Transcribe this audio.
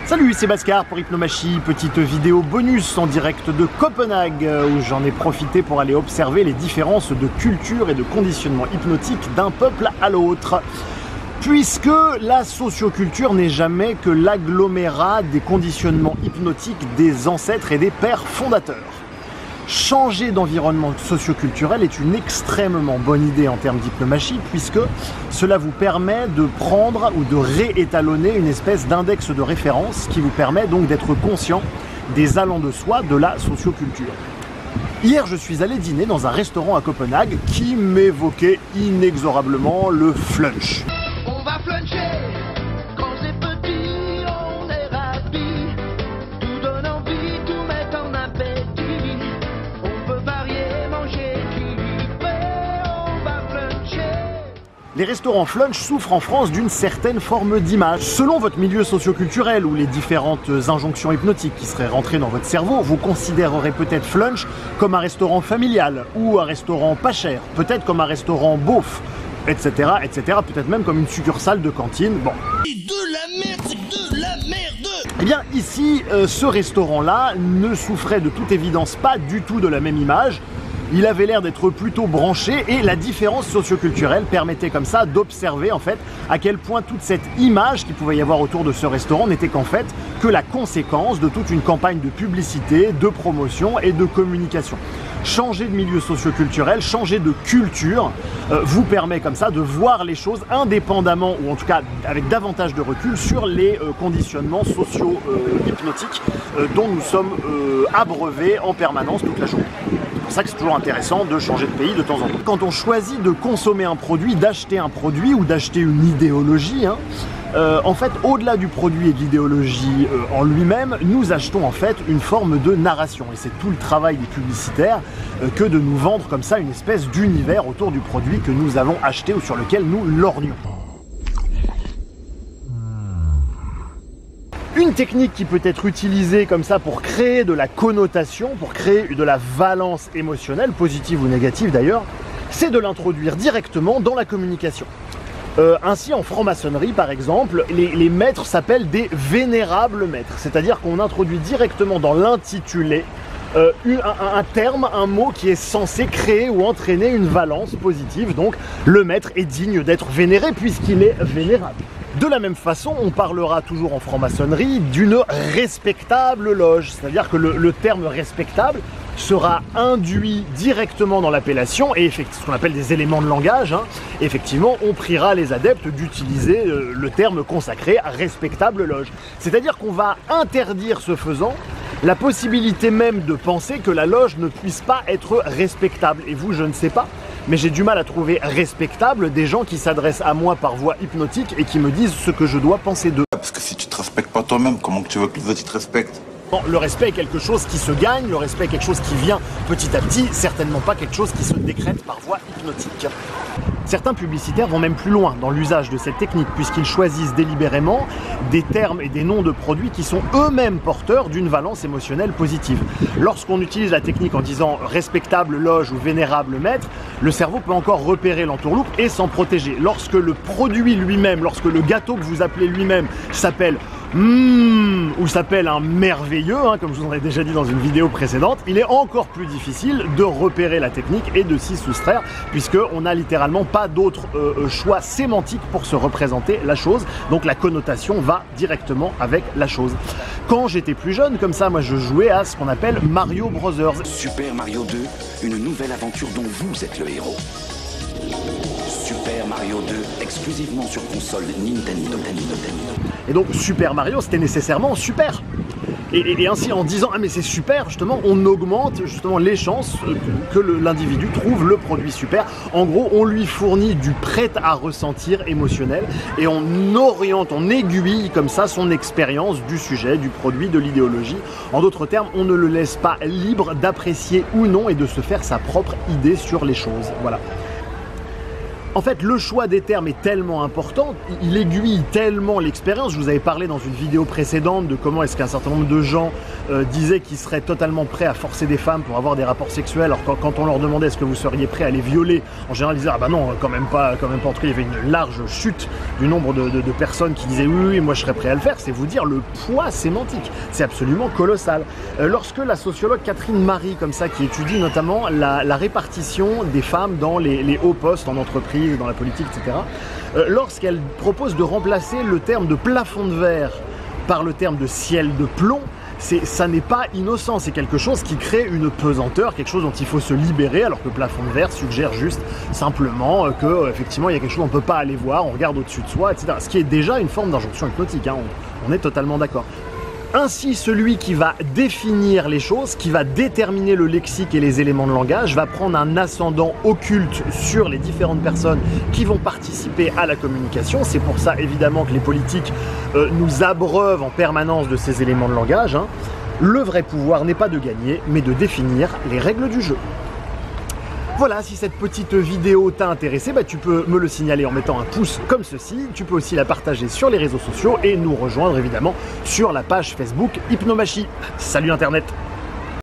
Salut, c'est Bhaskar pour Hypnomachie, petite vidéo bonus en direct de Copenhague où j'en ai profité pour aller observer les différences de culture et de conditionnement hypnotique d'un peuple à l'autre. Puisque la socioculture n'est jamais que l'agglomérat des conditionnements hypnotiques des ancêtres et des pères fondateurs. Changer d'environnement socioculturel est une extrêmement bonne idée en termes d'hypnomachie puisque cela vous permet de prendre ou de réétalonner une espèce d'index de référence qui vous permet donc d'être conscient des allants de soi de la socioculture. Hier, je suis allé dîner dans un restaurant à Copenhague qui m'évoquait inexorablement le flunch. On va fluncher, quand c'est petit, on est ravis. Tout donne envie, tout met en appétit. On peut varier, manger, kiffer, on va fluncher. Les restaurants flunch souffrent en France d'une certaine forme d'image. Selon votre milieu socioculturel ou les différentes injonctions hypnotiques qui seraient rentrées dans votre cerveau, vous considérerez peut-être flunch comme un restaurant familial ou un restaurant pas cher, peut-être comme un restaurant beauf, etc., etc., peut-être même comme une succursale de cantine. Bon. De la merde, c'est de la merde. Eh bien, ici, ce restaurant-là ne souffrait de toute évidence pas du tout de la même image. Il avait l'air d'être plutôt branché et la différence socioculturelle permettait comme ça d'observer en fait à quel point toute cette image qu'il pouvait y avoir autour de ce restaurant n'était qu'en fait que la conséquence de toute une campagne de publicité, de promotion et de communication. Changer de milieu socioculturel, changer de culture vous permet comme ça de voir les choses indépendamment ou en tout cas avec davantage de recul sur les conditionnements socio-hypnotiques dont nous sommes abreuvés en permanence toute la journée. C'est pour ça que c'est toujours intéressant de changer de pays de temps en temps. Quand on choisit de consommer un produit, d'acheter un produit ou d'acheter une idéologie, en fait, au-delà du produit et de l'idéologie en lui-même, nous achetons en fait une forme de narration. Et c'est tout le travail des publicitaires que de nous vendre comme ça une espèce d'univers autour du produit que nous avons acheté ou sur lequel nous lorgnons. Une technique qui peut être utilisée comme ça pour créer de la connotation, pour créer de la valence émotionnelle, positive ou négative d'ailleurs, c'est de l'introduire directement dans la communication. Ainsi, en franc-maçonnerie, par exemple, les maîtres s'appellent des vénérables maîtres, c'est-à-dire qu'on introduit directement dans l'intitulé un terme, un mot qui est censé créer ou entraîner une valence positive. Donc, le maître est digne d'être vénéré puisqu'il est vénérable. De la même façon, on parlera toujours en franc-maçonnerie d'une respectable loge, c'est-à-dire que le terme respectable sera induit directement dans l'appellation et effectivement, ce qu'on appelle des éléments de langage, effectivement, on priera les adeptes d'utiliser le terme consacré respectable loge. C'est-à-dire qu'on va interdire, ce faisant, la possibilité même de penser que la loge ne puisse pas être respectable. Et vous, je ne sais pas, mais j'ai du mal à trouver respectable des gens qui s'adressent à moi par voie hypnotique et qui me disent ce que je dois penser d'eux. Parce que si tu te respectes pas toi-même, comment tu veux que les autres te respectent? Bon, le respect est quelque chose qui se gagne, le respect est quelque chose qui vient petit à petit, certainement pas quelque chose qui se décrète par voie hypnotique. Certains publicitaires vont même plus loin dans l'usage de cette technique puisqu'ils choisissent délibérément des termes et des noms de produits qui sont eux-mêmes porteurs d'une valence émotionnelle positive. Lorsqu'on utilise la technique en disant respectable loge ou vénérable maître, le cerveau peut encore repérer l'entourloupe et s'en protéger. Lorsque le produit lui-même, lorsque le gâteau que vous appelez lui-même s'appelle ou s'appelle un merveilleux, comme je vous en ai déjà dit dans une vidéo précédente, il est encore plus difficile de repérer la technique et de s'y soustraire puisqu'on n'a littéralement pas d'autre choix sémantique pour se représenter la chose, donc la connotation va directement avec la chose. Quand j'étais plus jeune, comme ça, moi je jouais à ce qu'on appelle Mario Brothers. Super Mario 2, une nouvelle aventure dont vous êtes le héros. Super Mario 2, exclusivement sur console Nintendo. Et donc Super Mario, c'était nécessairement super. Et ainsi, en disant « Ah mais c'est super », justement, on augmente justement les chances que l'individu trouve le produit super. En gros, on lui fournit du prêt à ressentir émotionnel et on oriente, on aiguille comme ça son expérience du sujet, du produit, de l'idéologie. En d'autres termes, on ne le laisse pas libre d'apprécier ou non et de se faire sa propre idée sur les choses. Voilà. En fait, le choix des termes est tellement important, il aiguille tellement l'expérience. Je vous avais parlé dans une vidéo précédente de comment est-ce qu'un certain nombre de gens disaient qu'ils seraient totalement prêts à forcer des femmes pour avoir des rapports sexuels. Alors quand on leur demandait est-ce que vous seriez prêts à les violer, en général ils disaient ah bah non, quand même pas. En tout cas, il y avait une large chute du nombre de personnes qui disaient oui, moi je serais prêt à le faire. C'est vous dire le poids sémantique. C'est absolument colossal. Lorsque la sociologue Catherine Marie, comme ça, qui étudie notamment la répartition des femmes dans les hauts postes en entreprise, dans la politique, etc., lorsqu'elle propose de remplacer le terme de plafond de verre par le terme de ciel de plomb, ça n'est pas innocent, c'est quelque chose qui crée une pesanteur, quelque chose dont il faut se libérer, alors que plafond de verre suggère juste simplement que effectivement il y a quelque chose qu'on ne peut pas aller voir, on regarde au-dessus de soi, etc. Ce qui est déjà une forme d'injonction hypnotique, hein, on est totalement d'accord. Ainsi, celui qui va définir les choses, qui va déterminer le lexique et les éléments de langage, va prendre un ascendant occulte sur les différentes personnes qui vont participer à la communication. C'est pour ça, évidemment, que les politiques nous abreuvent en permanence de ces éléments de langage, hein. Le vrai pouvoir n'est pas de gagner, mais de définir les règles du jeu. Voilà, si cette petite vidéo t'a intéressé, bah, tu peux me le signaler en mettant un pouce comme ceci. Tu peux aussi la partager sur les réseaux sociaux et nous rejoindre évidemment sur la page Facebook Hypnomachie. Salut Internet!